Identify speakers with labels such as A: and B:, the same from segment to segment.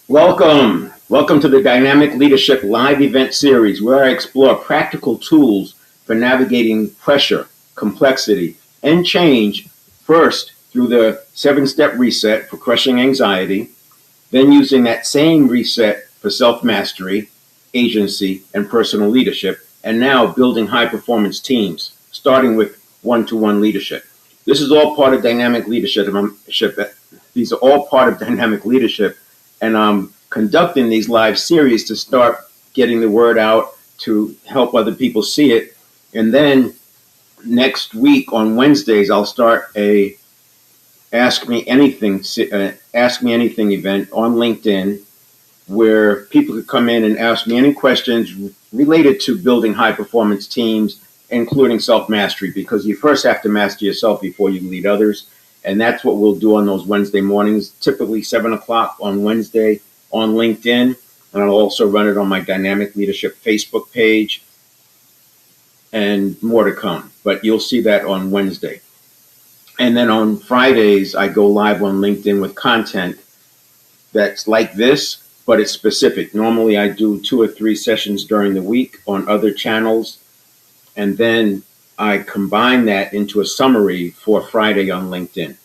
A: Welcome to the Dynamic Leadership Live event series where I explore practical tools for navigating pressure, complexity, and change, first through the 7-step reset for crushing anxiety, then using that same reset for self-mastery, agency, and personal leadership, and now building high-performance teams, starting with one-to-one leadership. This is all part of dynamic leadership. These are all part of dynamic leadership, and I'm conducting these live series to start getting the word out to help other people see it. And then next week on Wednesdays, I'll start a Ask Me Anything event on LinkedIn where people could come in and ask me any questions related to building high performance teams, including self-mastery, because you first have to master yourself before you can lead others. And that's what we'll do on those Wednesday mornings, typically 7 o'clock on Wednesday on LinkedIn. And I'll also run it on my Dynamic Leadership Facebook page, and more to come. But you'll see that on Wednesday. And then on Fridays, I go live on LinkedIn with content that's like this, but it's specific. Normally, I do 2 or 3 sessions during the week on other channels, and then I combine that into a summary for Friday on LinkedIn.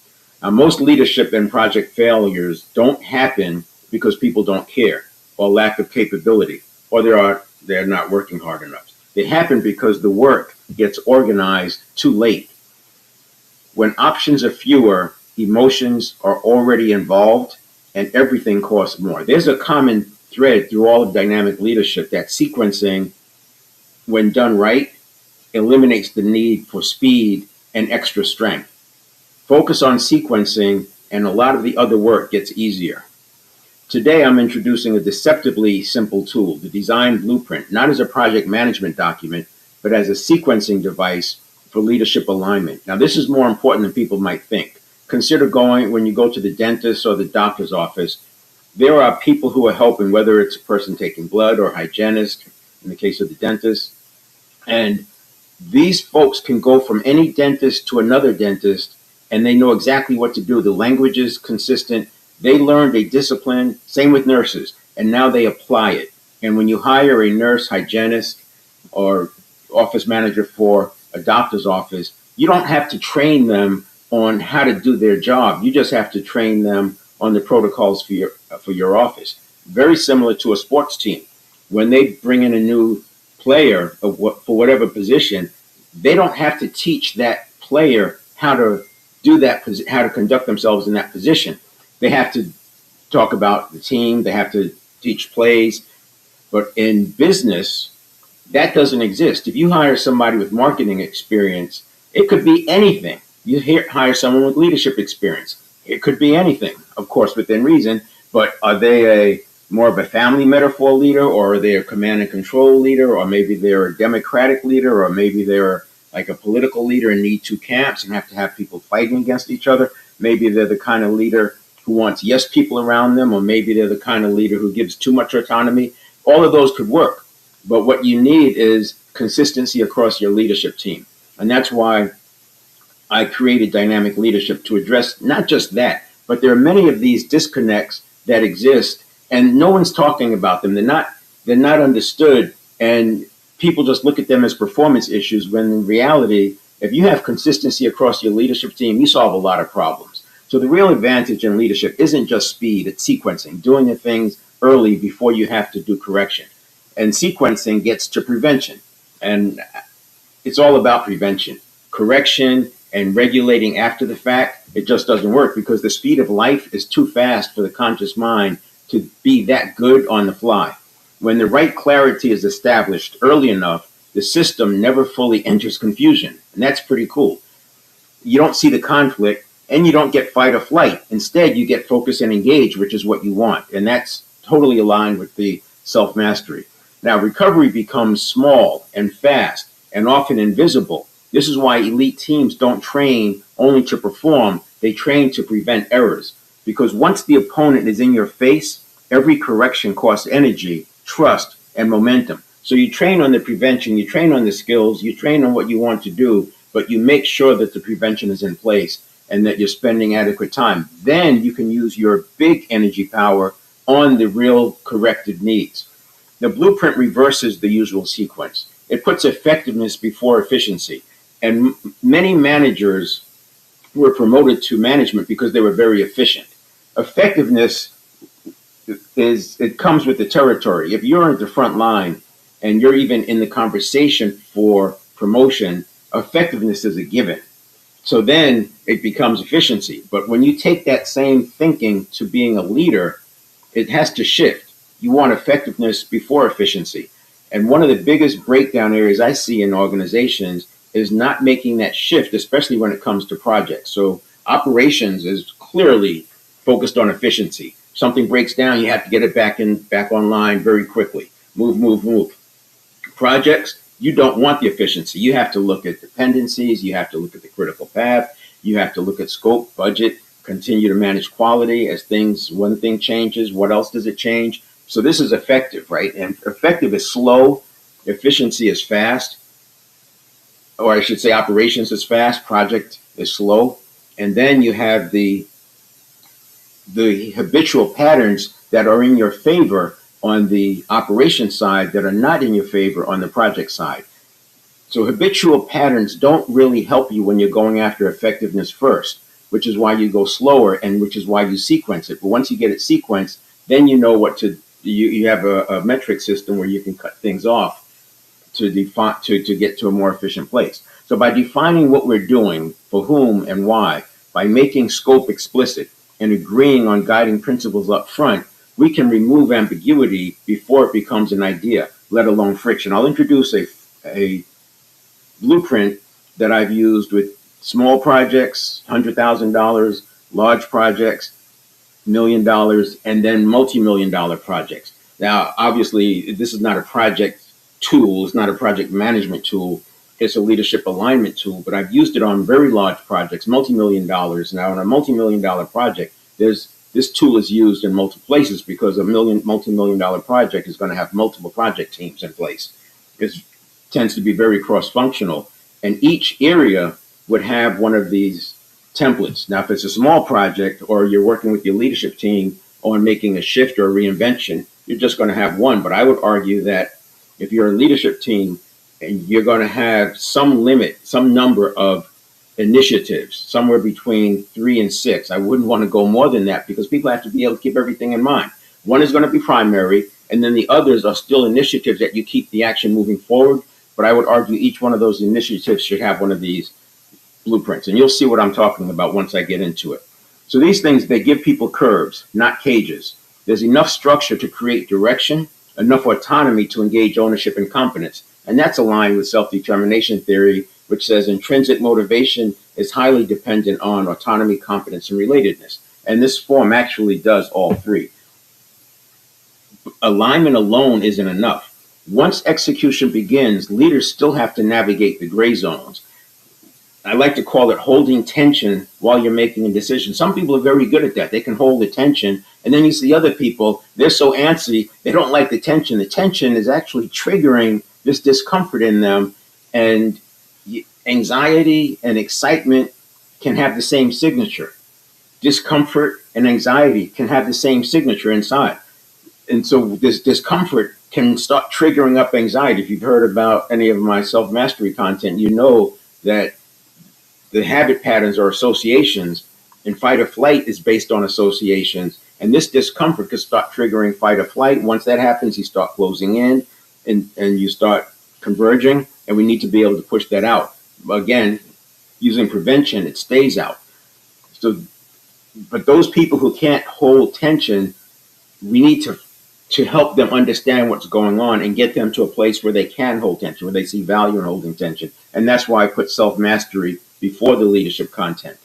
A: Now, most leadership and project failures don't happen because people don't care or lack of capability, or they're not working hard enough. They happen because the work gets organized too late. When options are fewer, emotions are already involved, and everything costs more. There's a common thread through all of dynamic leadership that sequencing, when done right, eliminates the need for speed and extra strength. Focus on sequencing, and a lot of the other work gets easier. Today, I'm introducing a deceptively simple tool, the Design Blueprint, not as a project management document, but as a sequencing device for leadership alignment. Now, this is more important than people might think. Consider when you go to the dentist or the doctor's office, there are people who are helping, whether it's a person taking blood or hygienist, in the case of the dentist. And these folks can go from any dentist to another dentist, and they know exactly what to do. The language is consistent. They learned a discipline, same with nurses, and now they apply it. And when you hire a nurse, hygienist, or office manager for a doctor's office, you don't have to train them on how to do their job. You just have to train them on the protocols for your office. Very similar to a sports team. When they bring in a new player for whatever position, they don't have to teach that player how to do that, how to conduct themselves in that position. They have to talk about the team. They have to teach plays. But in business, that doesn't exist. If you hire somebody with marketing experience, it could be anything. You hire someone with leadership experience. It could be anything, of course, within reason. But are they more of a family metaphor leader, or are they a command and control leader, or maybe they're a democratic leader, or maybe they're like a political leader and need 2 camps and have to have people fighting against each other? Maybe they're the kind of leader who wants yes people around them, or maybe they're the kind of leader who gives too much autonomy. All of those could work. But what you need is consistency across your leadership team. And that's why I created dynamic leadership, to address not just that, but there are many of these disconnects that exist, and no one's talking about them. They're not understood, and people just look at them as performance issues, when in reality, if you have consistency across your leadership team, you solve a lot of problems. So the real advantage in leadership isn't just speed, it's sequencing, doing the things early before you have to do correction. And sequencing gets to prevention, and it's all about prevention. Correction and regulating after the fact, it just doesn't work, because the speed of life is too fast for the conscious mind to be that good on the fly. When the right clarity is established early enough, the system never fully enters confusion, and that's pretty cool. You don't see the conflict, and you don't get fight or flight. Instead, you get focus and engage, which is what you want, and that's totally aligned with the self-mastery. Now, recovery becomes small and fast and often invisible. This is why elite teams don't train only to perform, they train to prevent errors. Because once the opponent is in your face, every correction costs energy, trust, and momentum. So you train on the prevention, you train on the skills, you train on what you want to do, but you make sure that the prevention is in place. and that you're spending adequate time. Then you can use your big energy power on the real corrected needs. The blueprint reverses the usual sequence. It puts effectiveness before efficiency. And many managers were promoted to management because they were very efficient. Effectiveness it comes with the territory. If you're at the front line and you're even in the conversation for promotion, effectiveness is a given. So then it becomes efficiency. But when you take that same thinking to being a leader, it has to shift. You want effectiveness before efficiency. And one of the biggest breakdown areas I see in organizations is not making that shift, especially when it comes to projects. So operations is clearly focused on efficiency. Something breaks down, you have to get it back online very quickly. Move. Projects, you don't want the efficiency. You have to look at dependencies, you have to look at the critical path, you have to look at scope, budget, continue to manage quality as one thing changes, what else does it change? So this is effective, right? And effective is slow, efficiency is fast, or I should say operations is fast, project is slow. And then you have the habitual patterns that are in your favor on the operation side that are not in your favor on the project side. So habitual patterns don't really help you when you're going after effectiveness first, which is why you go slower and which is why you sequence it. But once you get it sequenced, then you know what to you have a metric system where you can cut things off to get to a more efficient place. So by defining what we're doing, for whom and why, by making scope explicit and agreeing on guiding principles up front, we can remove ambiguity before it becomes an idea, let alone friction. I'll introduce a blueprint that I've used with small projects, $100,000, large projects, $1 million, and then multi-million-dollar projects. Now, obviously, this is not a project tool. It's not a project management tool. It's a leadership alignment tool, but I've used it on very large projects, multi-million dollars. Now, on a multi-million-dollar project, this tool is used in multiple places because a multi-million-dollar project is going to have multiple project teams in place. It tends to be very cross-functional, and each area would have one of these templates. Now, if it's a small project or you're working with your leadership team on making a shift or a reinvention, you're just going to have one. But I would argue that if you're a leadership team and you're going to have some limit, some number of initiatives, somewhere between 3 and 6. I wouldn't want to go more than that because people have to be able to keep everything in mind. One is going to be primary, and then the others are still initiatives that you keep the action moving forward. But I would argue each one of those initiatives should have one of these blueprints, and you'll see what I'm talking about once I get into it. So these things, they give people curves, not cages. There's enough structure to create direction, enough autonomy to engage ownership and competence. And that's aligned with self-determination theory, which says intrinsic motivation is highly dependent on autonomy, competence, and relatedness. And this form actually does all three. Alignment alone isn't enough. Once execution begins, leaders still have to navigate the gray zones. I like to call it holding tension while you're making a decision. Some people are very good at that. They can hold the tension. And then you see other people, they're so antsy, they don't like the tension. The tension is actually triggering this discomfort in them. And anxiety and excitement can have the same signature. Discomfort and anxiety can have the same signature inside. And so this discomfort can start triggering up anxiety. If you've heard about any of my self-mastery content, you know that the habit patterns are associations, and fight or flight is based on associations. And this discomfort could start triggering fight or flight. Once that happens, you start closing in and you start converging, and we need to be able to push that out. Again, using prevention, it stays out. So, but those people who can't hold tension, we need to help them understand what's going on and get them to a place where they can hold tension, where they see value in holding tension. And that's why I put self-mastery before the leadership content.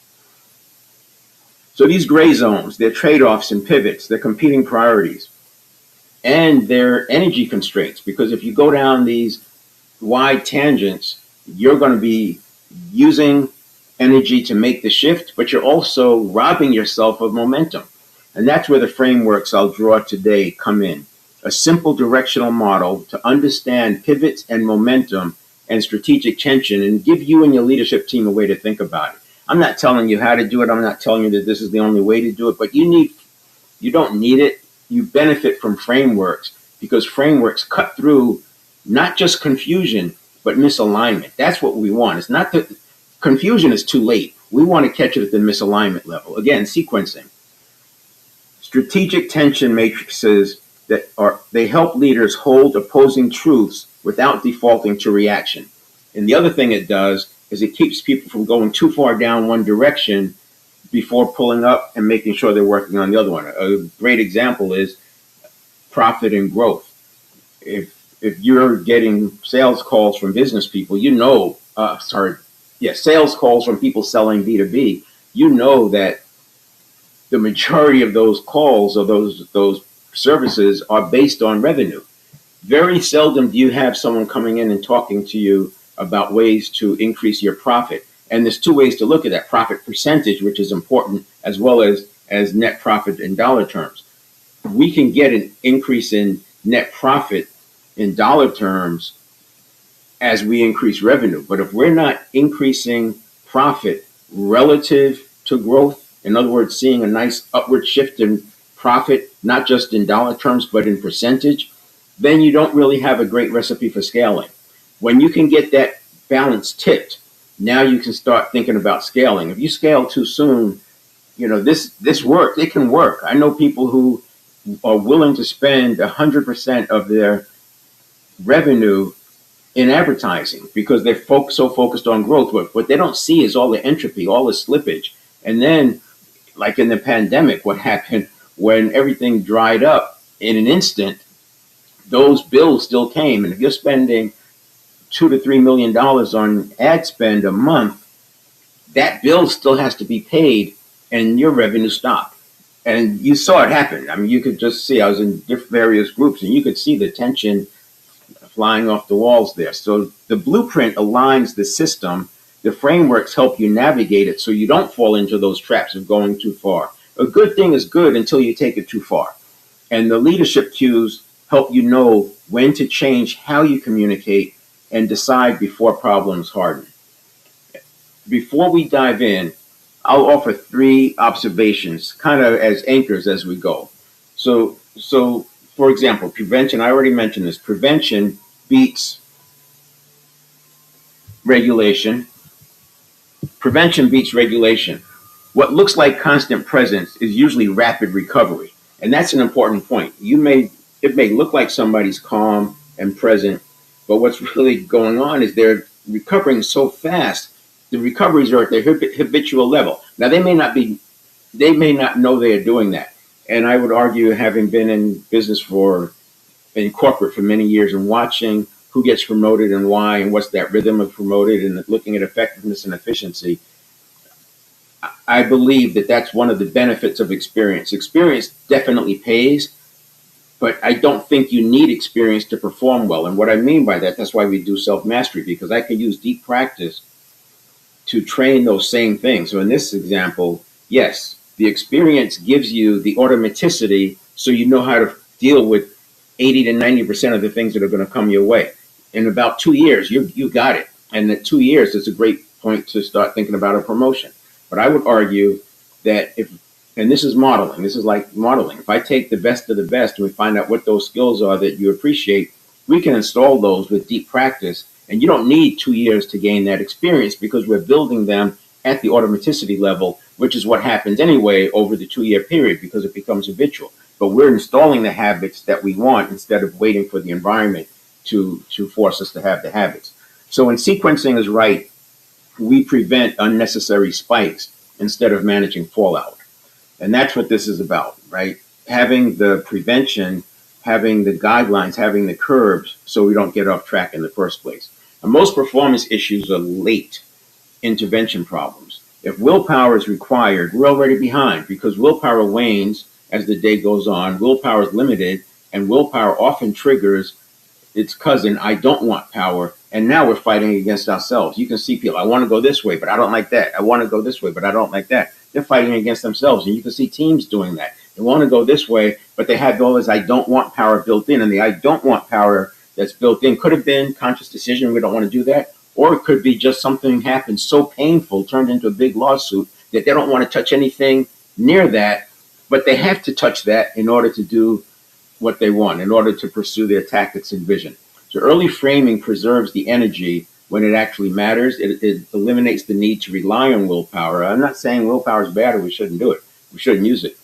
A: So these gray zones, they're trade-offs and pivots, they're competing priorities, and they're energy constraints, because if you go down these wide tangents, you're going to be using energy to make the shift, but you're also robbing yourself of momentum. And that's where the frameworks I'll draw today come in. A simple directional model to understand pivots and momentum and strategic tension, and give you and your leadership team a way to think about it. I'm not telling you how to do it. I'm not telling you that this is the only way to do it, but you don't need it. You benefit from frameworks because frameworks cut through not just confusion, but misalignment. That's what we want. It's not that confusion is too late. We want to catch it at the misalignment level. Again, sequencing. Strategic tension matrices they help leaders hold opposing truths without defaulting to reaction. And the other thing it does is it keeps people from going too far down one direction before pulling up and making sure they're working on the other one. A great example is profit and growth. If you're getting sales calls from business people, sales calls from people selling B2B, you know that the majority of those calls or those services are based on revenue. Very seldom do you have someone coming in and talking to you about ways to increase your profit. And there's two ways to look at that: profit percentage, which is important, as well as net profit in dollar terms. We can get an increase in net profit in dollar terms as we increase revenue. But if we're not increasing profit relative to growth, in other words, seeing a nice upward shift in profit, not just in dollar terms, but in percentage, then you don't really have a great recipe for scaling. When you can get that balance tipped, now you can start thinking about scaling. If you scale too soon, this work, it can work. I know people who are willing to spend 100% of their revenue in advertising because they're so focused on growth. What they don't see is all the entropy, all the slippage. And then, like in the pandemic, what happened when everything dried up in an instant, those bills still came. And if you're spending $2 to $3 million on ad spend a month, that bill still has to be paid and your revenue stopped. And you saw it happen. I mean, you could just see, I was in various groups and you could see the tension flying off the walls there. So the blueprint aligns the system. The frameworks help you navigate it so you don't fall into those traps of going too far. A good thing is good until you take it too far. And the leadership cues help you know when to change how you communicate and decide before problems harden. Before we dive in, I'll offer 3 observations, kind of as anchors as we go. So for example, prevention, I already mentioned this, prevention beats regulation. Prevention beats regulation. What looks like constant presence is usually rapid recovery. And that's an important point. It may look like somebody's calm and present, but what's really going on is they're recovering so fast. The recoveries are at their habitual level. Now they may not know they are doing that. And I would argue, having been in business in corporate for many years and watching who gets promoted and why and what's that rhythm of promoted and looking at effectiveness and efficiency, I believe that that's one of the benefits of experience. Experience definitely pays, but I don't think you need experience to perform well. And what I mean by that's why we do self-mastery, because I can use deep practice to train those same things. So in this example, yes, the experience gives you the automaticity so you know how to deal with 80 to 90% of the things that are going to come your way. In about 2 years, you got it. And at 2 years, it's a great point to start thinking about a promotion. But I would argue that and this is modeling, this is like modeling. If I take the best of the best and we find out what those skills are that you appreciate, we can install those with deep practice. And you don't need 2 years to gain that experience because we're building them at the automaticity level, which is what happens anyway over the 2-year period because it becomes habitual. But we're installing the habits that we want instead of waiting for the environment to force us to have the habits. So when sequencing is right, we prevent unnecessary spikes instead of managing fallout. And that's what this is about, right? Having the prevention, having the guidelines, having the curbs so we don't get off track in the first place. And most performance issues are late intervention problems. If willpower is required, we're already behind because willpower wanes as the day goes on. Willpower is limited, and willpower often triggers its cousin, I don't want power. And now we're fighting against ourselves. You can see people, I want to go this way, but I don't like that. I want to go this way, but I don't like that. They're fighting against themselves. And you can see teams doing that. They want to go this way, but they have all this I don't want power built in. And the I don't want power that's built in could have been conscious decision. We don't want to do that. Or it could be just something happened so painful, turned into a big lawsuit that they don't want to touch anything near that, but they have to touch that in order to do what they want, in order to pursue their tactics and vision. So early framing preserves the energy when it actually matters. It eliminates the need to rely on willpower. I'm not saying willpower is bad or we shouldn't do it. We shouldn't use it.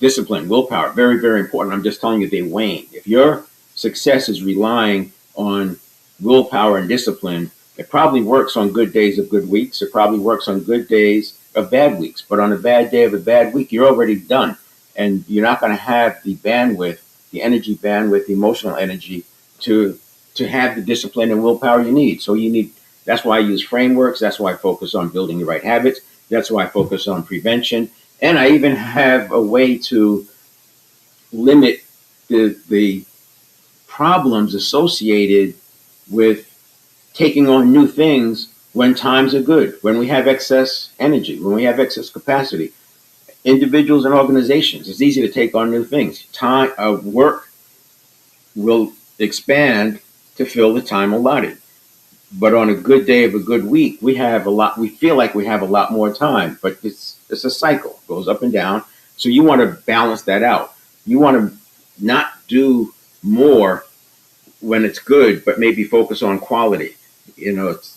A: Discipline, willpower, very, very important. I'm just telling you they wane. If your success is relying on willpower and discipline, it probably works on good days of good weeks. It probably works on good days of bad weeks. But on a bad day of a bad week, you're already done. And you're not going to have the bandwidth, the energy bandwidth, the emotional energy to have the discipline and willpower you need. So you need, that's why I use frameworks. That's why I focus on building the right habits. That's why I focus on prevention. And I even have a way to limit the problems associated with taking on new things when times are good, when we have excess energy, when we have excess capacity. Individuals and organizations, it's easy to take on new things. Time work will expand to fill the time allotted. But on a good day of a good week, we feel like we have a lot more time, but it's a cycle, it goes up and down. So you want to balance that out. You want to not do more when it's good, but maybe focus on quality.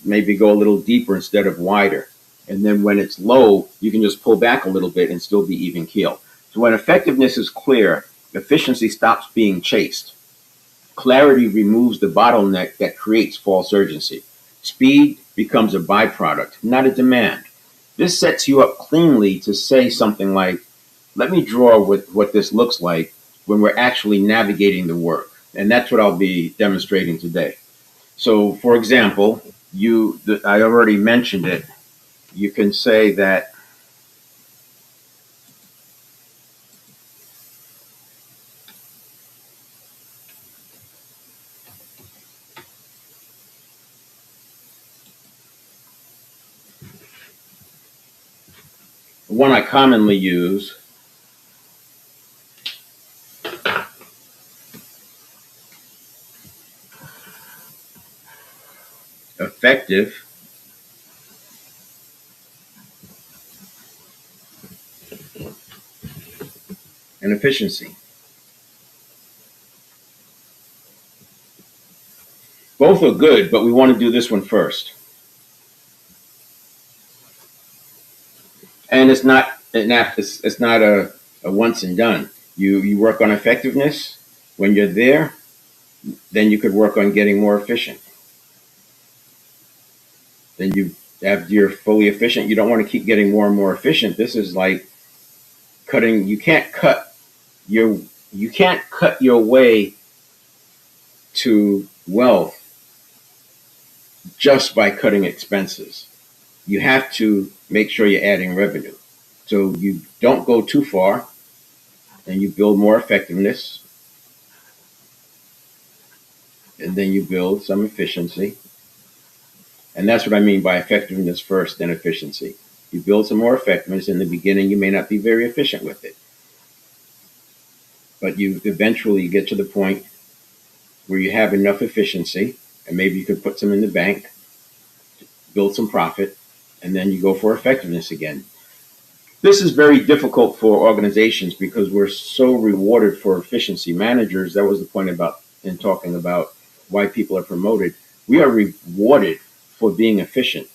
A: Maybe go a little deeper instead of wider. And then when it's low, you can just pull back a little bit and still be even keel. So when effectiveness is clear, efficiency stops being chased. Clarity removes the bottleneck that creates false urgency. Speed becomes a byproduct, not a demand. This sets you up cleanly to say something like, let me draw what this looks like when we're actually navigating the work. And that's what I'll be demonstrating today. So, for example, I already mentioned it. You can say that one I commonly use effective and efficiency. Both are good, but we want to do this one first. And it's not a once and done. You work on effectiveness. When you're there, then you could work on getting more efficient. Then after you're fully efficient, you don't want to keep getting more and more efficient. This is like cutting. You can't cut your way to wealth just by cutting expenses. You have to make sure you're adding revenue. So you don't go too far and you build more effectiveness. And then you build some efficiency. And that's what I mean by effectiveness first, then efficiency. You build some more effectiveness. In the beginning, you may not be very efficient with it. But you eventually get to the point where you have enough efficiency, and maybe you could put some in the bank, build some profit, and then you go for effectiveness again. This is very difficult for organizations because we're so rewarded for efficiency. Managers, that was the point in talking about why people are promoted. We are rewarded for being efficient.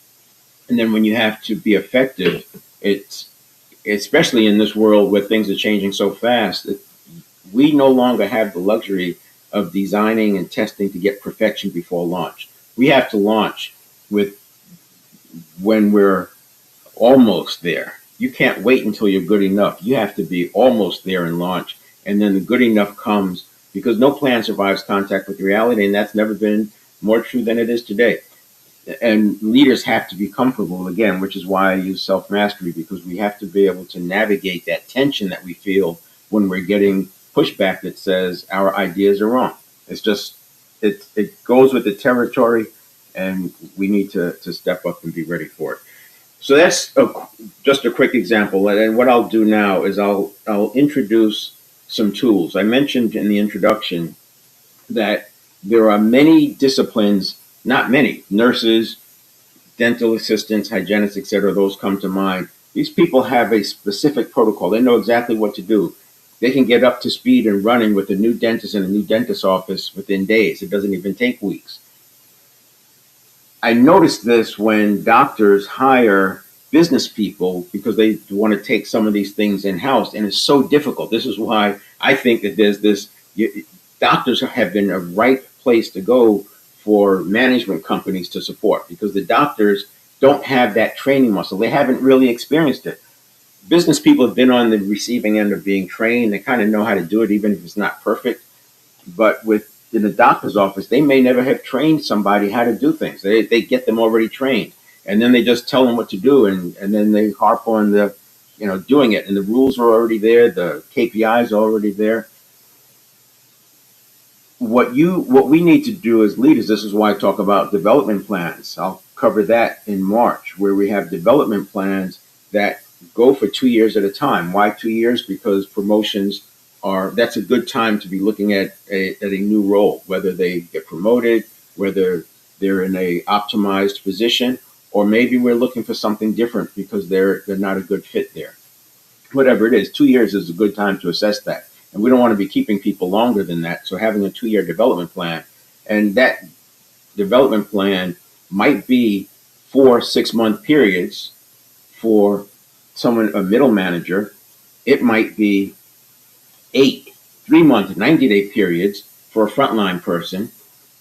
A: And then when you have to be effective, it's especially in this world where things are changing so fast, we no longer have the luxury of designing and testing to get perfection before launch. We have to launch when we're almost there. You can't wait until you're good enough. You have to be almost there in launch. And then the good enough comes because no plan survives contact with reality. And that's never been more true than it is today. And leaders have to be comfortable, again, which is why I use self-mastery, because we have to be able to navigate that tension that we feel when we're getting pushback that says our ideas are wrong. It's just, it goes with the territory, and we need to step up and be ready for it. So that's just a quick example. And what I'll do now is I'll introduce some tools. I mentioned in the introduction that there are many disciplines Not many. Nurses, dental assistants, hygienists, etc., those come to mind. These people have a specific protocol. They know exactly what to do. They can get up to speed and running with a new dentist in a new dentist's office within days. It doesn't even take weeks. I noticed this when doctors hire business people because they want to take some of these things in house, and it's so difficult. This is why I think that there's this. Doctors have been a right place to go for management companies to support because the doctors don't have that training muscle. They haven't really experienced it. Business people have been on the receiving end of being trained. They kind of know how to do it, even if it's not perfect. But with in the doctor's office, they may never have trained somebody how to do things. They get them already trained, and then they just tell them what to do, and then they harp on the, doing it. And the rules are already there, the KPIs are already there. What we need to do as leaders, this is why I talk about development plans. I'll cover that in March, where we have development plans that go for 2 years at a time. Why 2 years? Because promotions that's a good time to be looking at a new role, whether they get promoted, whether they're in a optimized position, or maybe we're looking for something different because they're not a good fit there. Whatever it is, 2 years is a good time to assess that. And we don't want to be keeping people longer than that. So having a 2-year development plan, and that development plan might be 4 6-month periods for someone, a middle manager. It might be 8 3-month, 90-day periods for a frontline person,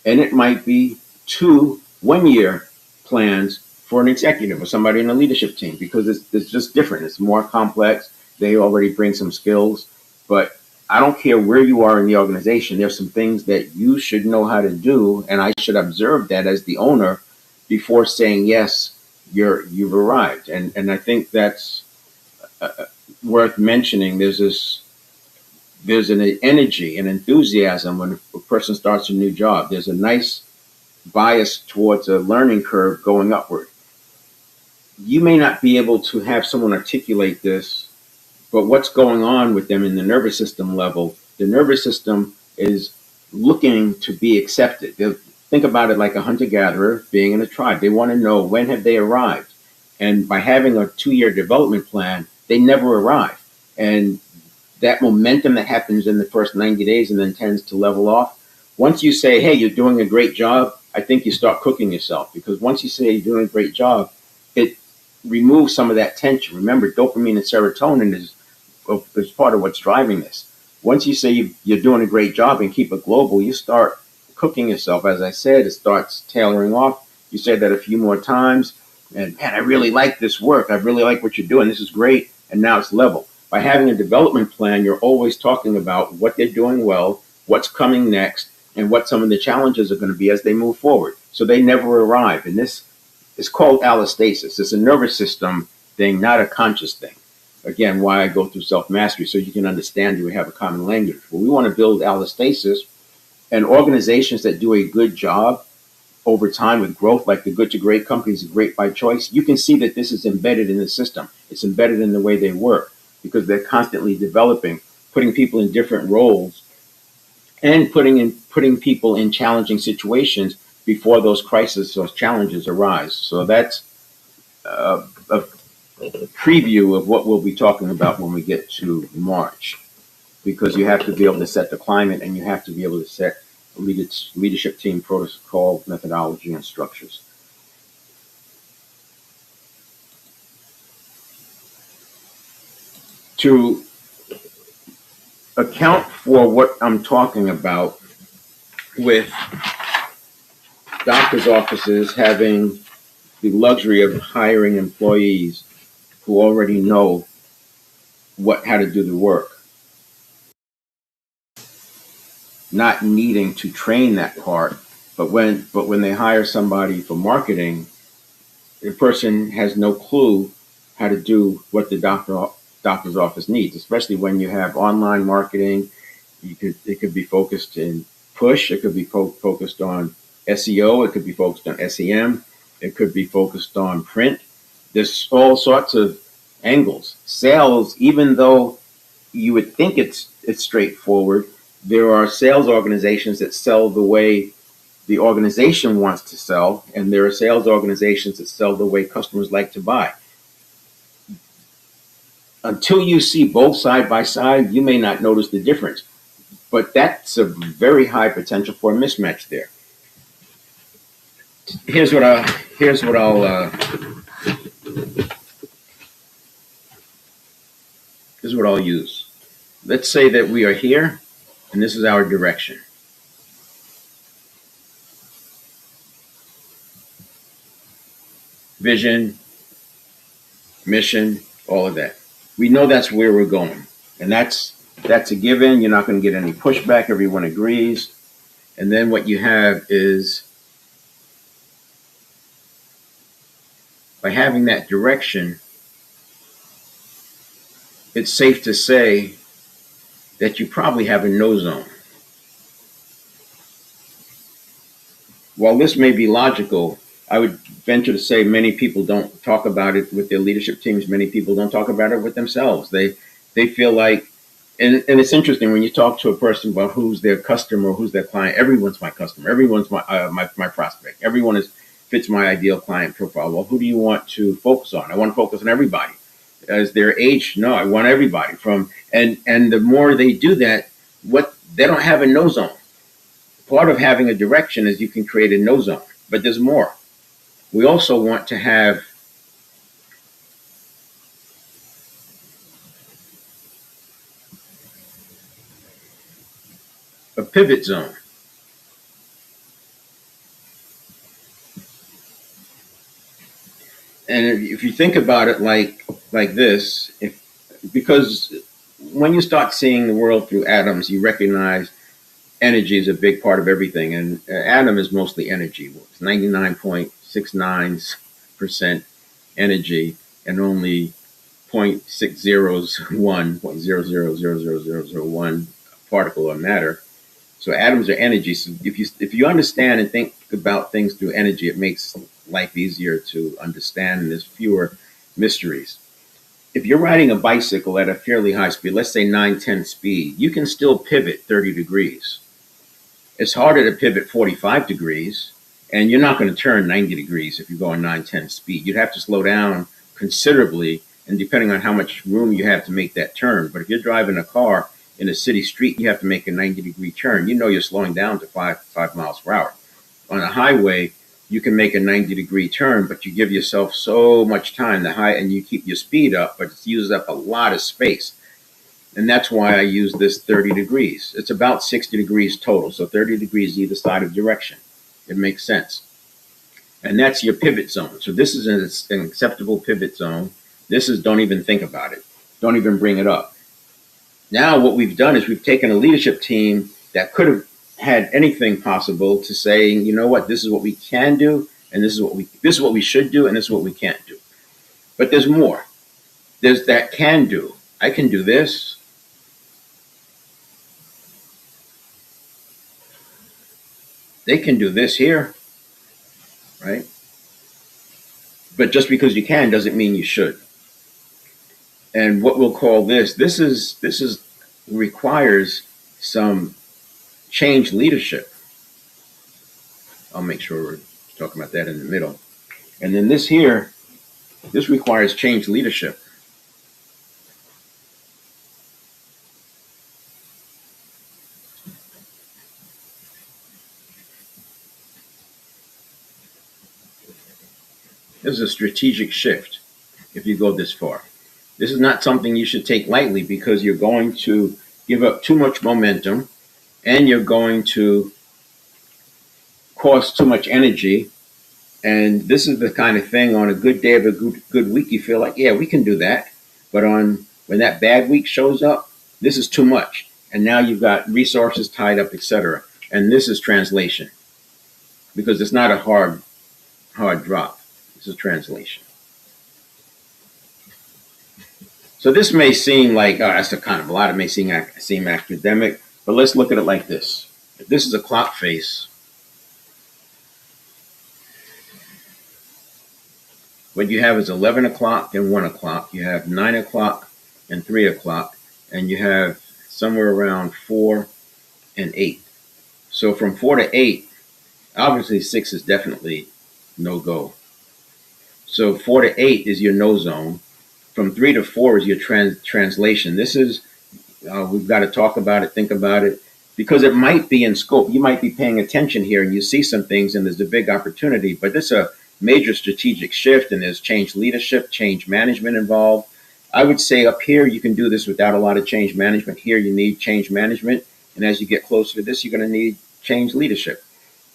A: and it might be 2 1-year plans for an executive or somebody in a leadership team, because it's just different. It's more complex. They already bring some skills, but I don't care where you are in the organization. There's some things that you should know how to do, and I should observe that as the owner before saying yes, you've arrived. And I think that's worth mentioning. There's an energy and enthusiasm when a person starts a new job. There's a nice bias towards a learning curve going upward. You may not be able to have someone articulate this, but what's going on with them in the nervous system level, the nervous system is looking to be accepted. Think about it like a hunter-gatherer being in a tribe. They want to know, when have they arrived? And by having a 2-year development plan, they never arrive. And that momentum that happens in the first 90 days and then tends to level off. Once you say, hey, you're doing a great job, I think you start cooking yourself, because once you say you're doing a great job, it removes some of that tension. Remember, dopamine and serotonin is part of what's driving this. Once you say you're doing a great job and keep it global, you start cooking yourself. As I said, it starts tailoring off. You say that a few more times, and man, I really like this work. I really like what you're doing. This is great. And now it's level. By having a development plan, you're always talking about what they're doing well, what's coming next, and what some of the challenges are going to be as they move forward. So they never arrive. And this is called allostasis. It's a nervous system thing, not a conscious thing. Again, why I go through self-mastery, so you can understand, we have a common language. Well, we want to build allostasis, and organizations that do a good job over time with growth, like the Good to Great companies, Great by Choice, you can see that this is embedded in the system. It's embedded in the way they work, because they're constantly developing, putting people in different roles, and putting people in challenging situations before those crises, those challenges arise. So that's a preview of what we'll be talking about when we get to March, because you have to be able to set the climate, and you have to be able to set leadership team protocol, methodology, and structures. To account for what I'm talking about with doctors' offices having the luxury of hiring employees who already know how to do the work, not needing to train that part, but when they hire somebody for marketing, the person has no clue how to do what the doctor's office needs, especially when you have online marketing. It could be focused in push. It could be focused on SEO. It could be focused on SEM. It could be focused on print. There's all sorts of angles. Sales, even though you would think it's straightforward, there are sales organizations that sell the way the organization wants to sell, and there are sales organizations that sell the way customers like to buy. Until you see both side by side, you may not notice the difference. But that's a very high potential for a mismatch there. Here's what I'll use. Let's say that we are here, and this is our direction. Vision, mission, all of that. We know that's where we're going, and that's a given. You're not going to get any pushback. Everyone agrees. And then what you have is, by having that direction, it's safe to say that you probably have a no zone. While this may be logical, I would venture to say many people don't talk about it with their leadership teams. Many people don't talk about it with themselves. They feel like, and it's interesting when you talk to a person about who's their customer, who's their client. Everyone's my customer. Everyone's my prospect. Everyone fits my ideal client profile. Well, who do you want to focus on? I want to focus on everybody. As their age, no, I want everybody. And the more they do that, they don't have a no zone. Part of having a direction is you can create a no zone, but there's more. We also want to have a pivot zone. And if you think about it like this, because when you start seeing the world through atoms, you recognize energy is a big part of everything. And atom is mostly energy. It's 99.69% energy and only 0.601 particle or matter. So atoms are energy. So if you understand and think about things through energy, it makes life easier to understand, and there's fewer mysteries. If you're riding a bicycle at a fairly high speed, let's say 9-10 speed, you can still pivot 30 degrees. It's harder to pivot 45 degrees, and you're not going to turn 90 degrees if you go on 9-10 speed. You'd have to slow down considerably, and depending on how much room you have to make that turn. But if you're driving a car in a city street, you have to make a 90-degree turn. You know you're slowing down to 5 miles per hour. On a highway, you can make a 90-degree turn, but you give yourself so much time and you keep your speed up, but it uses up a lot of space. And that's why I use this 30 degrees. It's about 60 degrees total, so 30 degrees either side of direction. It makes sense. And that's your pivot zone. So this is an acceptable pivot zone. This is don't even think about it. Don't even bring it up. Now what we've done is we've taken a leadership team that could have had anything possible to say, you know what, this is what we can do, and this is what we should do, and this is what we can't do. But there's more. There's that can do. I can do this. They can do this here, right? But just because you can doesn't mean you should. And what we'll call this requires some change leadership. I'll make sure we're talking about that in the middle. And then this requires change leadership. This is a strategic shift if you go this far. This is not something you should take lightly, because you're going to give up too much momentum, and you're going to cost too much energy. And this is the kind of thing, on a good day of a good week, you feel like, yeah, we can do that. But when that bad week shows up, this is too much. And now you've got resources tied up, etc. And this is translation, because it's not a hard drop. This is translation. So this may seem like, that's a kind of a lot. It may seem academic, but let's look at it like this. If this is a clock face, what you have is 11 o'clock and 1 o'clock. You have 9 o'clock and 3 o'clock, and you have somewhere around 4 and 8. So from 4 to 8, Obviously, 6 is definitely no go. So 4 to 8 is your no zone. From 3 to 4 is your translation. This is, we've got to talk about it, think about it, because it might be in scope. You might be paying attention here and you see some things and there's a big opportunity, but this is a major strategic shift and there's change leadership, change management involved. I would say up here, you can do this without a lot of change management. Here, you need change management. And as you get closer to this, you're going to need change leadership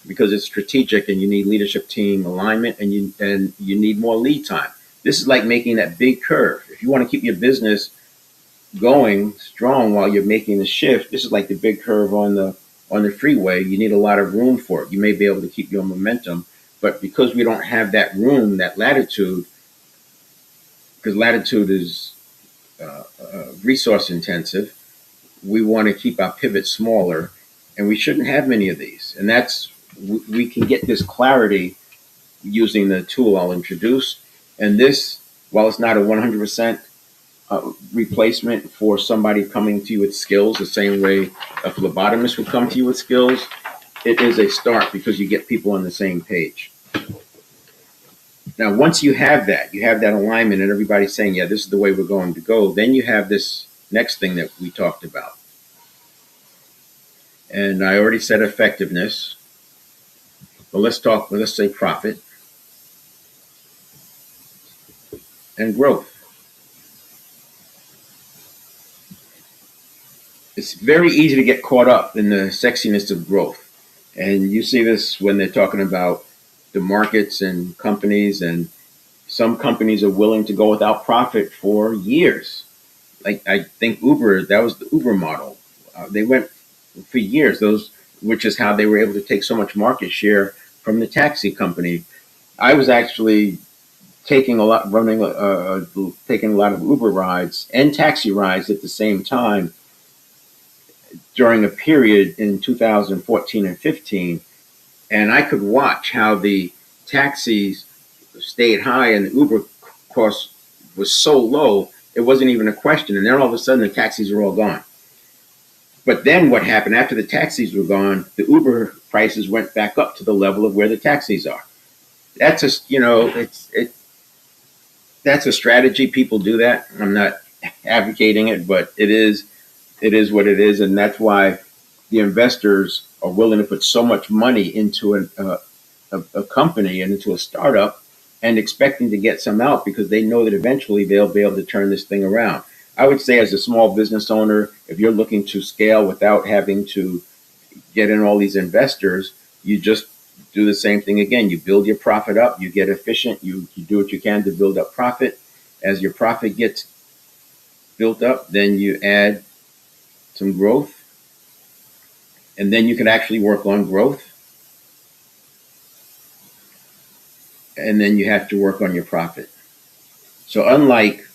A: because it's strategic and you need leadership team alignment and you need more lead time. This is like making that big curve. If you want to keep your business going strong while you're making the shift, this is like the big curve on the freeway. You need a lot of room for it. You may be able to keep your momentum, but because we don't have that room, that latitude, because latitude is resource intensive, we want to keep our pivot smaller, and we shouldn't have many of these. And that's, we can get this clarity using the tool I'll introduce. And this, while it's not a 100% replacement for somebody coming to you with skills, the same way a phlebotomist would come to you with skills, it is a start because you get people on the same page. Now, once you have that alignment and everybody's saying, yeah, this is the way we're going to go, then you have this next thing that we talked about. And I already said effectiveness, but let's say profit and growth. It's very easy to get caught up in the sexiness of growth. And you see this when they're talking about the markets and companies, and some companies are willing to go without profit for years. Like I think Uber, that was the Uber model. They went for years, which is how they were able to take so much market share from the taxi company. I was actually taking a lot of Uber rides and taxi rides at the same time during a period in 2014 and 15, and I could watch how the taxis stayed high and the Uber cost was so low, it wasn't even a question. And then all of a sudden, the taxis were all gone. But then what happened after the taxis were gone, the Uber prices went back up to the level of where the taxis are. That's that's a strategy. People do that. I'm not advocating it, but it is what it is. And that's why the investors are willing to put so much money into a company and into a startup and expecting to get some out because they know that eventually they'll be able to turn this thing around. I would say as a small business owner, if you're looking to scale without having to get in all these investors, you just do the same thing again. You build your profit up, you get efficient, you do what you can to build up profit. As your profit gets built up, then you add some growth, and then you can actually work on growth. And then you have to work on your profit. So unlike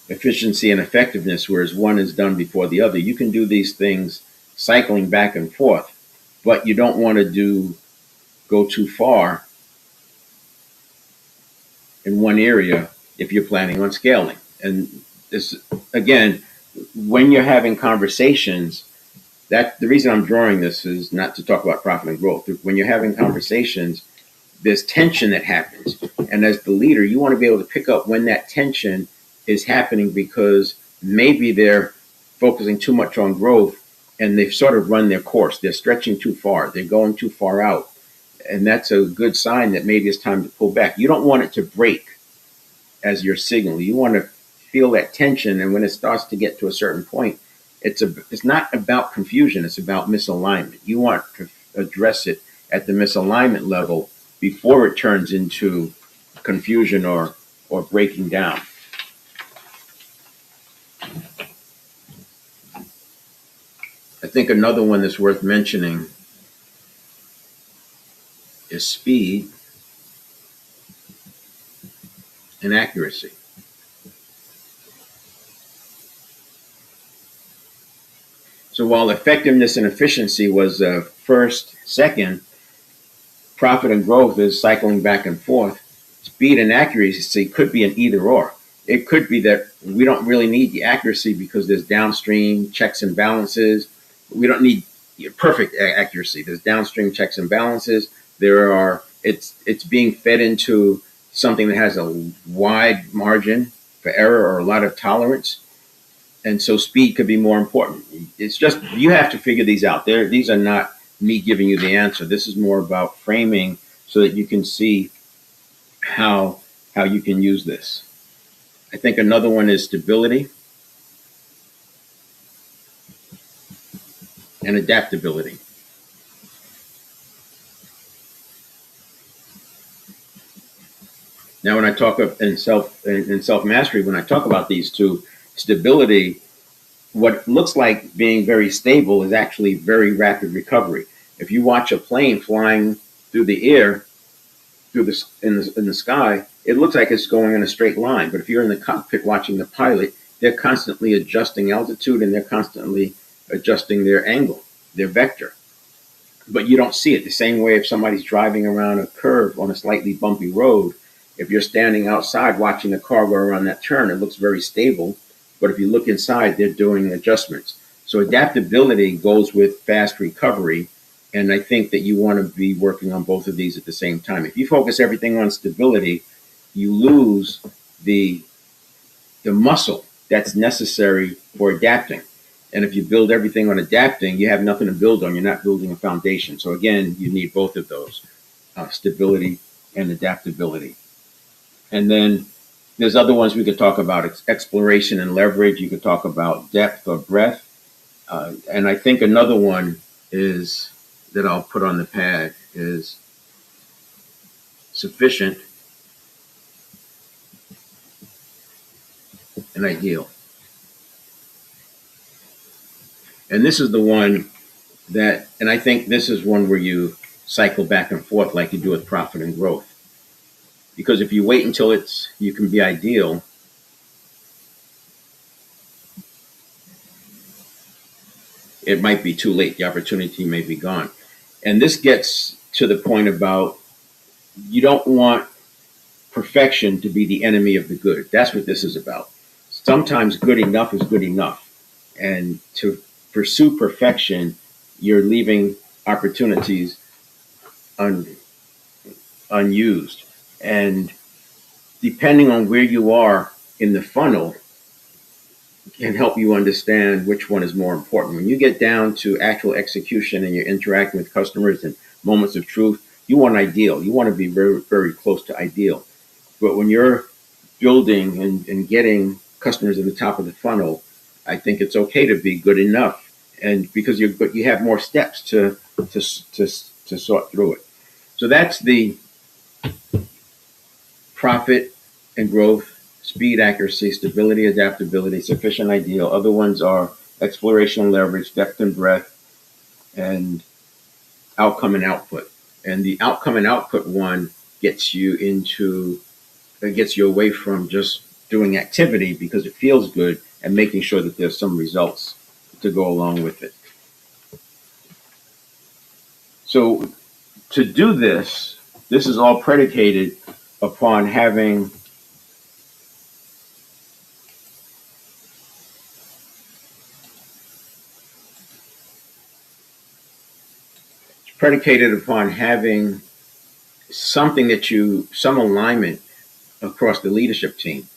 A: efficiency and effectiveness, whereas one is done before the other, you can do these things cycling back and forth, but you don't want to go too far in one area if you're planning on scaling. And this, again, when you're having conversations, that the reason I'm drawing this is not to talk about profit and growth. When you're having conversations, there's tension that happens. And as the leader, you want to be able to pick up when that tension is happening because maybe they're focusing too much on growth and they've sort of run their course. They're stretching too far. They're going too far out. And that's a good sign that maybe it's time to pull back. You don't want it to break as your signal. You want to feel that tension. And when it starts to get to a certain point, it's not about confusion. It's about misalignment. You want to address it at the misalignment level before it turns into confusion or breaking down. I think another one that's worth mentioning is speed and accuracy. So while effectiveness and efficiency was first, second, profit and growth is cycling back and forth. Speed and accuracy could be an either or. It could be that we don't really need the accuracy because there's downstream checks and balances. We don't need perfect accuracy. There's downstream checks and balances. It's being fed into something that has a wide margin for error or a lot of tolerance, and so speed could be more important. It's just you have to figure these out. These are not me giving you the answer. This is more about framing so that you can see how you can use this. I think another one is stability and adaptability. Now, when I talk of in self mastery, when I talk about these two, stability, what looks like being very stable is actually very rapid recovery. If you watch a plane flying through the air, in the sky, it looks like it's going in a straight line. But if you're in the cockpit watching the pilot, they're constantly adjusting altitude and they're constantly adjusting their angle, their vector. But you don't see it the same way if somebody's driving around a curve on a slightly bumpy road. If you're standing outside watching the car go around that turn, it looks very stable. But if you look inside, they're doing adjustments. So adaptability goes with fast recovery. And I think that you want to be working on both of these at the same time. If you focus everything on stability, you lose the muscle that's necessary for adapting. And if you build everything on adapting, you have nothing to build on. You're not building a foundation. So again, you need both of those, stability and adaptability. And then there's other ones we could talk about, exploration and leverage. You could talk about depth or breadth. And I think another one is that I'll put on the pad is sufficient and ideal. And this is the one that, and I think this is one where you cycle back and forth like you do with profit and growth. Because if you wait until you can be ideal, it might be too late. The opportunity may be gone. And this gets to the point about you don't want perfection to be the enemy of the good. That's what this is about. Sometimes good enough is good enough. And to pursue perfection, you're leaving opportunities unused. And depending on where you are in the funnel, can help you understand which one is more important. When you get down to actual execution and you're interacting with customers and moments of truth, you want ideal. You want to be very, very close to ideal. But when you're building and getting customers at the top of the funnel, I think it's okay to be good enough. And because you have more steps to sort through it. So that's the profit and growth, speed, accuracy, stability, adaptability, sufficient, ideal. Other ones are exploration and leverage, depth and breadth, and outcome and output. And the outcome and output one gets you away from just doing activity because it feels good and making sure that there's some results to go along with it. So to do this is all predicated upon having some alignment across the leadership team.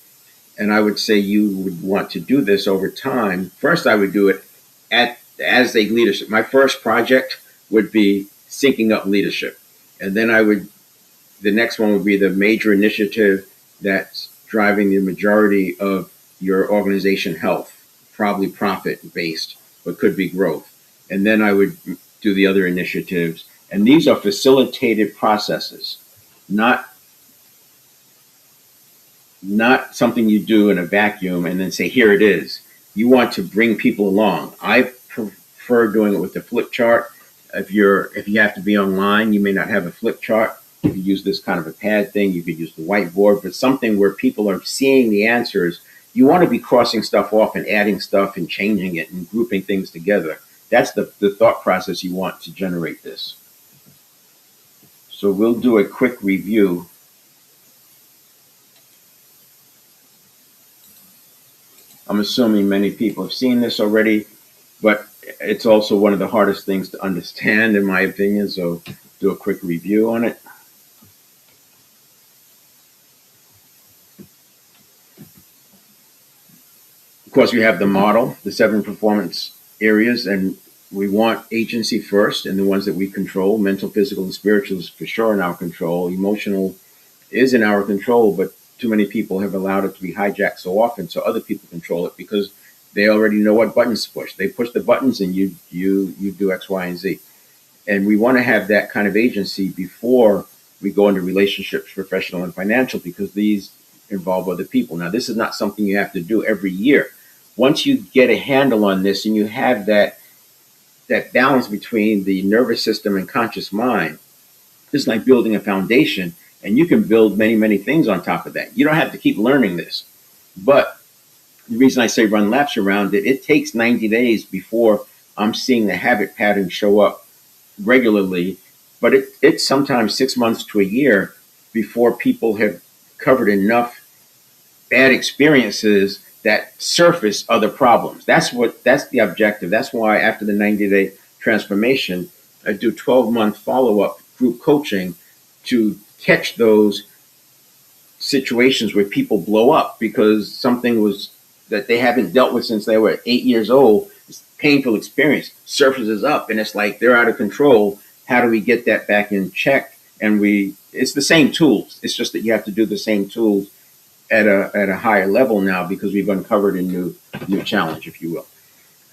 A: And I would say you would want to do this over time. First, I would do it as a leadership. My first project would be syncing up leadership. And then the next one would be the major initiative that's driving the majority of your organization health, probably profit based, but could be growth. And then I would do the other initiatives. And these are facilitated processes, not something you do in a vacuum and then say, here it is. You want to bring people along. I prefer doing it with the flip chart. If you have to be online, you may not have a flip chart. You could use this kind of a pad thing. You could use the whiteboard, but something where people are seeing the answers. You want to be crossing stuff off and adding stuff and changing it and grouping things together. That's the thought process you want to generate this. So we'll do a quick review. I'm assuming many people have seen this already, but it's also one of the hardest things to understand, in my opinion. So do a quick review on it. Of course, we have the model, the 7 performance areas, and we want agency first, and the ones that we control, mental, physical, and spiritual is for sure in our control. Emotional is in our control, but too many people have allowed it to be hijacked so often, so other people control it because they already know what buttons to push. They push the buttons, and you do X, Y, and Z. And we want to have that kind of agency before we go into relationships, professional and financial, because these involve other people. Now, this is not something you have to do every year. Once you get a handle on this and you have that balance between the nervous system and conscious mind, it's like building a foundation, and you can build many, many things on top of that. You don't have to keep learning this. But the reason I say run laps around it, it takes 90 days before I'm seeing the habit pattern show up regularly, but it's sometimes 6 months to a year before people have covered enough bad experiences that surface other problems. That's the objective. That's why after the 90-day transformation, I do 12-month follow-up group coaching to catch those situations where people blow up because something was that they haven't dealt with since they were 8 years old. This painful experience surfaces up, and it's like they're out of control. How do we get that back in check? And it's the same tools. It's just that you have to do the same tools at a higher level now because we've uncovered a new challenge, if you will.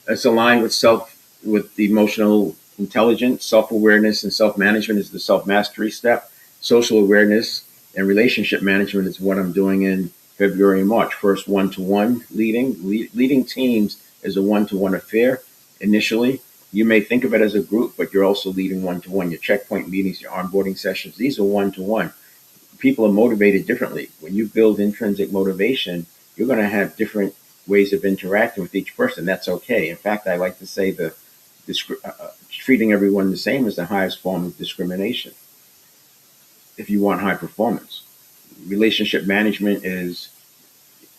A: It's aligned with the emotional intelligence, self-awareness, and self-management is the self-mastery step. Social awareness and relationship management is what I'm doing in February and March. First, one-to-one leading teams is a one-to-one affair. Initially, you may think of it as a group, but you're also leading one-to-one. Your checkpoint meetings, your onboarding sessions, these are one-to-one. People are motivated differently. When you build intrinsic motivation, you're going to have different ways of interacting with each person. That's okay. In fact, I like to say treating everyone the same is the highest form of discrimination if you want high performance. Relationship management is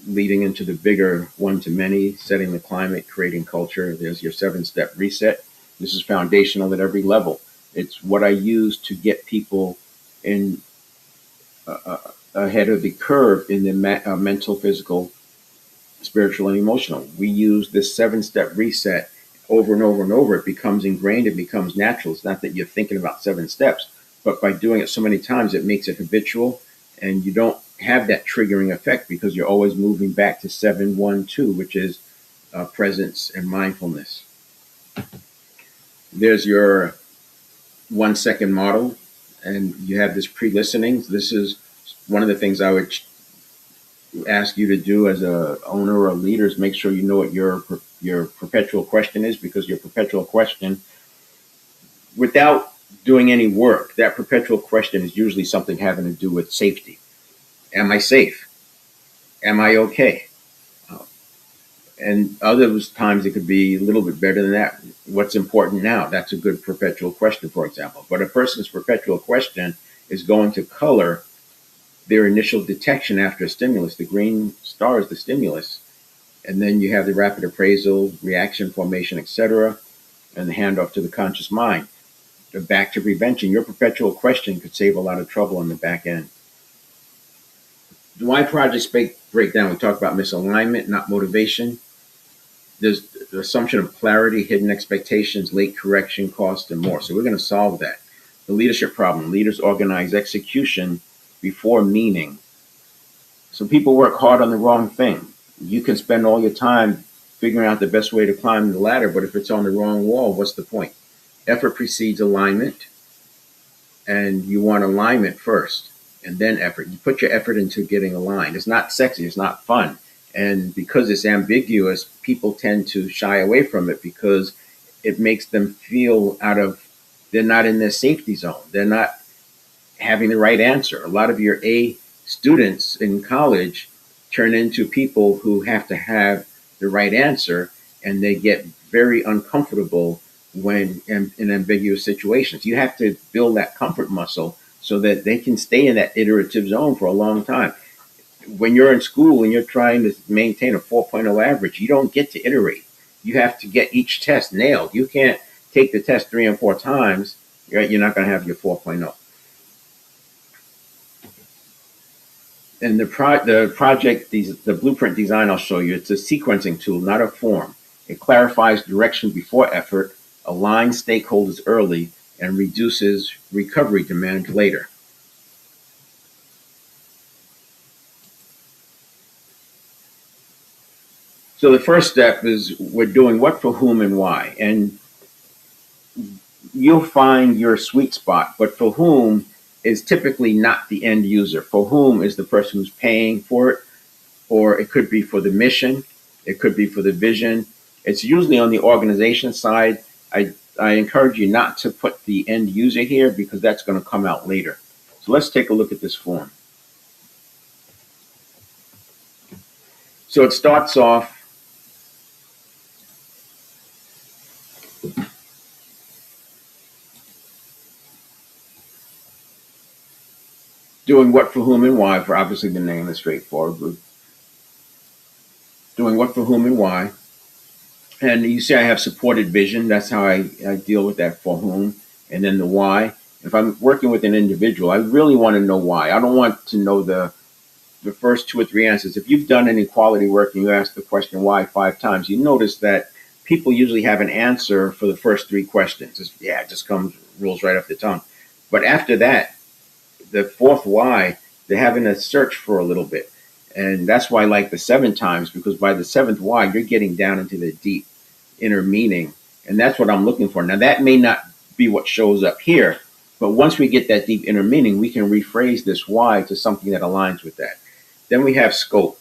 A: leading into the bigger one-to-many, setting the climate, creating culture. There's your 7-step reset. This is foundational at every level. It's what I use to get people in ahead of the curve in the mental, physical, spiritual, and emotional. We use this 7-step reset over and over and over. It becomes ingrained. It becomes natural. It's not that you're thinking about 7 steps, but by doing it so many times, it makes it habitual, and you don't have that triggering effect because you're always moving back to 7-1-2, which is presence and mindfulness. There's your 1-second model, and you have this pre-listening. This is one of the things I would ask you to do as a owner or a leader is make sure you know what your perpetual question is, because your perpetual question, without doing any work, that perpetual question is usually something having to do with safety. Am I safe? Am I okay? And other times it could be a little bit better than that. What's important now? That's a good perpetual question, for example. But a person's perpetual question is going to color their initial detection after a stimulus. The green star is the stimulus. And then you have the rapid appraisal, reaction formation, etc., and the handoff to the conscious mind. Back to prevention. Your perpetual question could save a lot of trouble on the back end. Why projects break down? We talk about misalignment, not motivation. There's the assumption of clarity, hidden expectations, late correction, cost, and more. So we're going to solve that. The leadership problem. Leaders organize execution before meaning. So people work hard on the wrong thing. You can spend all your time figuring out the best way to climb the ladder, but if it's on the wrong wall, what's the point? Effort precedes alignment, and you want alignment first, and then effort. You put your effort into getting aligned. It's not sexy. It's not fun. And because it's ambiguous, people tend to shy away from it because it makes them feel they're not in their safety zone. They're not having the right answer. A lot of your A students in college turn into people who have to have the right answer, and they get very uncomfortable when in ambiguous situations. You have to build that comfort muscle so that they can stay in that iterative zone for a long time. When you're in school and you're trying to maintain a 4.0 average, you don't get to iterate. You have to get each test nailed. You can't take the test 3 and 4 times Right? You're not going to have your 4.0. And the project, the blueprint design I'll show you, it's a sequencing tool, not a form. It clarifies direction before effort, aligns stakeholders early, and reduces recovery demand later. So the first step is we're doing what, for whom, and why. And you'll find your sweet spot, but for whom is typically not the end user. For whom is the person who's paying for it, or it could be for the mission, it could be for the vision. It's usually on the organization side. I encourage you not to put the end user here because that's going to come out later. So let's take a look at this form. So it starts off doing what, for whom, and why. For obviously the name is straightforward. Doing what, for whom, and why. And you see I have supported vision. That's how I deal with that, for whom. And then the why. If I'm working with an individual, I really want to know why. I don't want to know the first two or three answers. If you've done any quality work and you ask the question why 5 times, you notice that people usually have an answer for the first 3 questions. It just rolls right off the tongue. But after that, the fourth why, they're having to search for a little bit. And that's why I like the 7 times, because by the 7th why, you're getting down into the deep inner meaning. And that's what I'm looking for. Now, that may not be what shows up here, but once we get that deep inner meaning, we can rephrase this why to something that aligns with that. Then we have scope.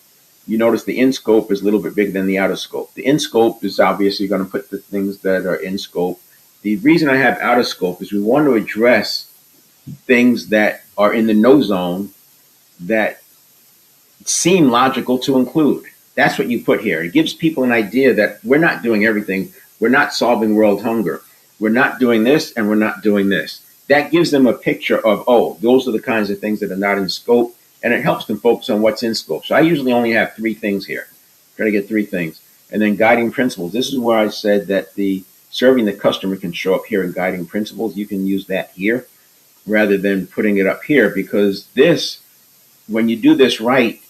A: You notice the in scope is a little bit bigger than the outer scope. The in scope is obviously going to put the things that are in scope. The reason I have outer scope is we want to address things that are in the no zone that seem logical to include. That's what you put here. It gives people an idea that we're not doing everything. We're not solving world hunger. We're not doing this, and we're not doing this. That gives them a picture of, oh, those are the kinds of things that are not in scope, and it helps them focus on what's in scope. So I usually only have 3 things here. Try to get 3 things. And then guiding principles. This is where I said that the serving the customer can show up here in guiding principles. You can use that here rather than putting it up here, because this, when you do this right,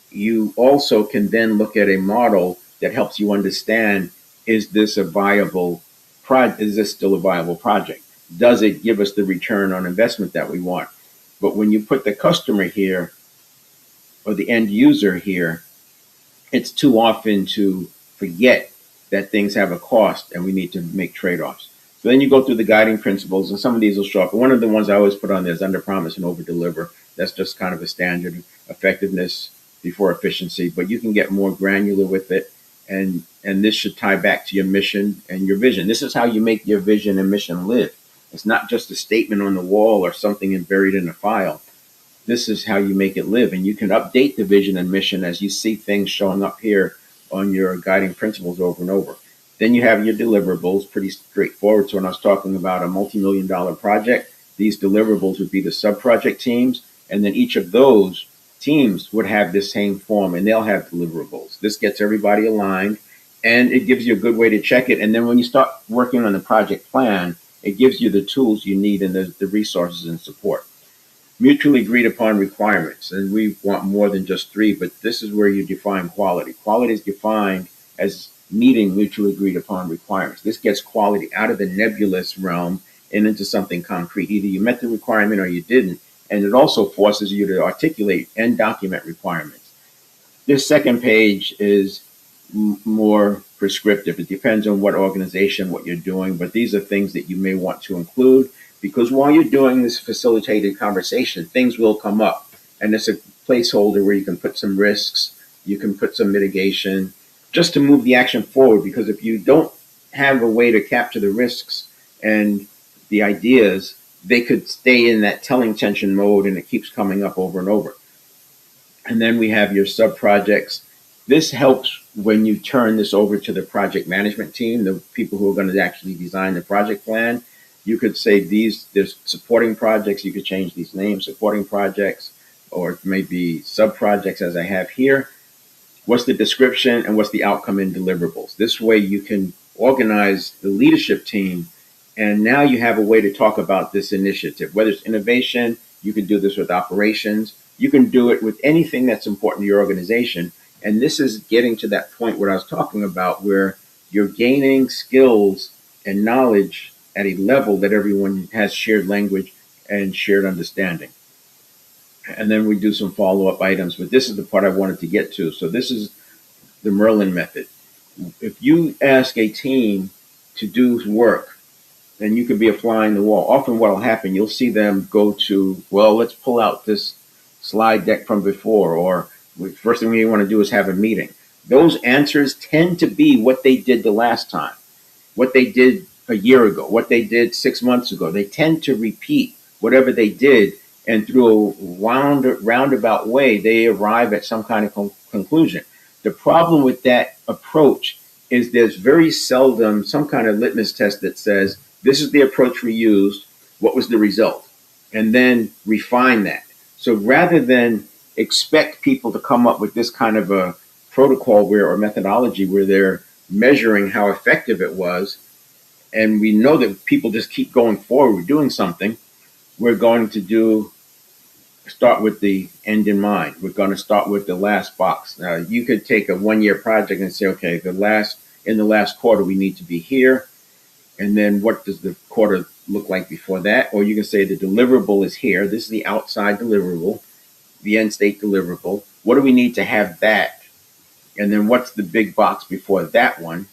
A: you also can then look at a model that helps you understand, is this a viable project? Is this still a viable project? Does it give us the return on investment that we want? But when you put the customer here or the end user here, it's too often to forget that things have a cost and we need to make trade-offs. So then you go through the guiding principles, and some of these will show up. One of the ones I always put on there is under promise and over deliver. That's just kind of a standard: effectiveness before efficiency, but you can get more granular with it. And this should tie back to your mission and your vision. This is how you make your vision and mission live. It's not just a statement on the wall or something buried in a file. This is how you make it live. And you can update the vision and mission as you see things showing up here on your guiding principles over and over. Then you have your deliverables, pretty straightforward. So when I was talking about a multi-million-dollar project, these deliverables would be the sub-project teams. And then each of those teams would have this same form, and they'll have deliverables. This gets everybody aligned, and it gives you a good way to check it. And then when you start working on the project plan, it gives you the tools you need and the resources and support. Mutually agreed upon requirements, and we want more than just 3, but this is where you define quality. Quality is defined as meeting mutually agreed upon requirements. This gets quality out of the nebulous realm and into something concrete. Either you met the requirement or you didn't, and it also forces you to articulate and document requirements. This second page is more prescriptive. It depends on what organization, what you're doing, but these are things that you may want to include, because while you're doing this facilitated conversation, things will come up, and it's a placeholder where you can put some risks, you can put some mitigation, just to move the action forward. Because if you don't have a way to capture the risks and the ideas, they could stay in that telling tension mode, and it keeps coming up over and over. And then we have your sub-projects. This helps when you turn this over to the project management team, the people who are going to actually design the project plan. You could say there's supporting projects. You could change these names, supporting projects, or maybe sub-projects as I have here. What's the description and what's the outcome in deliverables? This way you can organize the leadership team And now you have a way to talk about this initiative, whether it's innovation, you can do this with operations, you can do it with anything that's important to your organization. And this is getting to that point where I was talking about where you're gaining skills and knowledge at a level that everyone has shared language and shared understanding. And then we do some follow up items, but this is the part I wanted to get to. So, this is the Merlin method. If you ask a team to do work, then you could be a fly in the wall. Often what will happen, you'll see them go to, well, let's pull out this slide deck from before, or first thing we want to do is have a meeting. Those answers tend to be what they did the last time, what they did a year ago, what they did 6 months ago. They tend to repeat whatever they did, and through a roundabout way, they arrive at some kind of conclusion. The problem with that approach is there's very seldom some kind of litmus test that says, this is the approach we used, what was the result? And then refine that. So rather than expect people to come up with this kind of a protocol or methodology where they're measuring how effective it was, and we know that people just keep going forward doing something, we're going to start with the end in mind. We're going to start with the last box. Now, you could take a 1-year project and say, okay, in the last quarter, we need to be here. And then what does the quarter look like before that? Or you can say the deliverable is here. This is the outside deliverable, the end state deliverable. What do we need to have that? And then what's the big box before that one?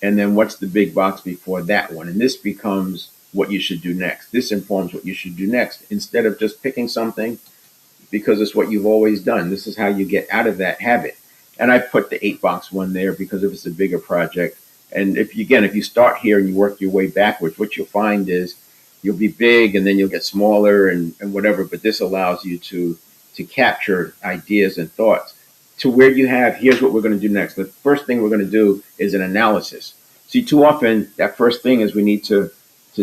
A: And then what's the big box before that one? And this becomes what you should do next. This informs what you should do next, instead of just picking something because it's what you've always done. This is how you get out of that habit. And I put the 8-box one there because if it's a bigger project, and if you start here and you work your way backwards, what you'll find is you'll be big and then you'll get smaller and whatever. But this allows you to capture ideas and thoughts to where you have, here's what we're going to do next. The first thing we're going to do is an analysis. See, too often that first thing is we need to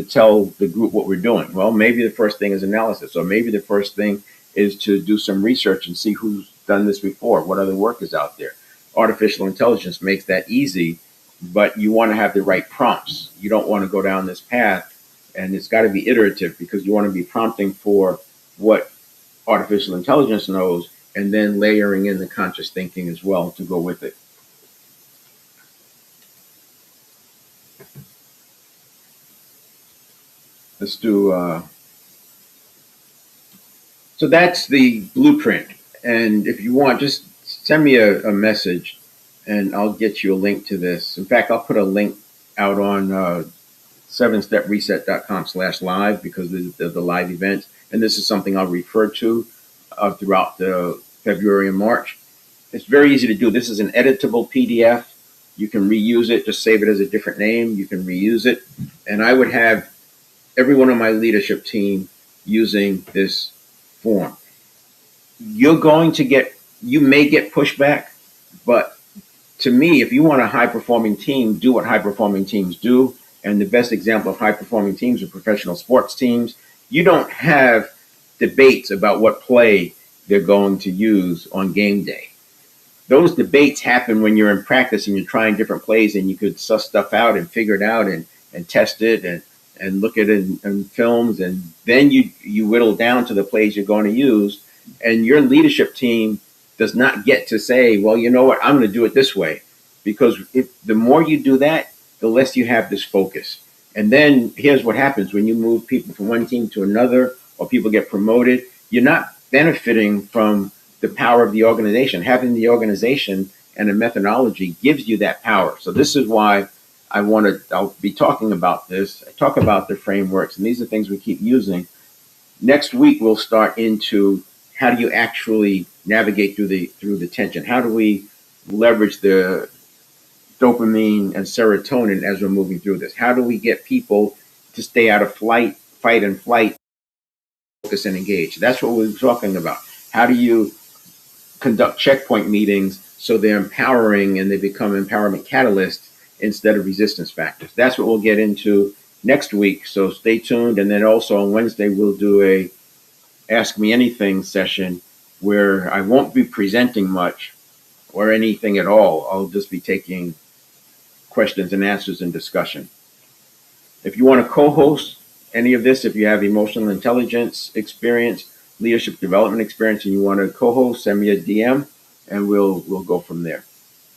A: tell the group what we're doing. Well, maybe the first thing is analysis, or maybe the first thing is to do some research and see who's done this before, what other work is out there. Artificial intelligence makes that easy, but you want to have the right prompts. You don't want to go down this path, and it's got to be iterative because you want to be prompting for what artificial intelligence knows and then layering in the conscious thinking as well to go with it. Let's do, so that's the blueprint. And if you want, just send me a message and I'll get you a link to this. In fact, I'll put a link out on 7stepreset.com/live because the live events. And this is something I'll refer to throughout the February and March. It's very easy to do. This is an editable PDF. You can reuse it. Just save it as a different name. You can reuse it. And I would have everyone on my leadership team using this form. You may get pushback, but to me, if you want a high-performing team, do what high-performing teams do. And the best example of high-performing teams are professional sports teams. You don't have debates about what play they're going to use on game day. Those debates happen when you're in practice and you're trying different plays and you could suss stuff out and figure it out and test it and look at it in films. And then you whittle down to the plays you're going to use. And your leadership team does not get to say, well, you know what, I'm going to do it this way. Because the more you do that, the less you have this focus. And then here's what happens when you move people from one team to another or people get promoted. You're not benefiting from the power of the organization. Having the organization and a methodology gives you that power. So this is why I'll be talking about this. I talk about the frameworks, and these are things we keep using. Next week, we'll start into how do you actually navigate through the tension? How do we leverage the dopamine and serotonin as we're moving through this? How do we get people to stay out of fight and flight, focus and engage? That's what we're talking about. How do you conduct checkpoint meetings so they're empowering and they become empowerment catalysts instead of resistance factors? That's what we'll get into next week. So stay tuned. And then also on Wednesday, we'll do a Ask Me Anything session where I won't be presenting much or anything at all. I'll just be taking questions and answers and discussion. If you want to co-host any of this, if you have emotional intelligence experience, leadership development experience, and you want to co-host, send me a DM, and we'll go from there.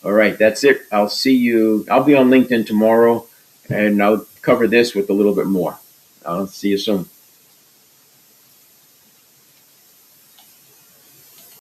A: All right, that's it. I'll see you. I'll be on LinkedIn tomorrow, and I'll cover this with a little bit more. I'll see you soon.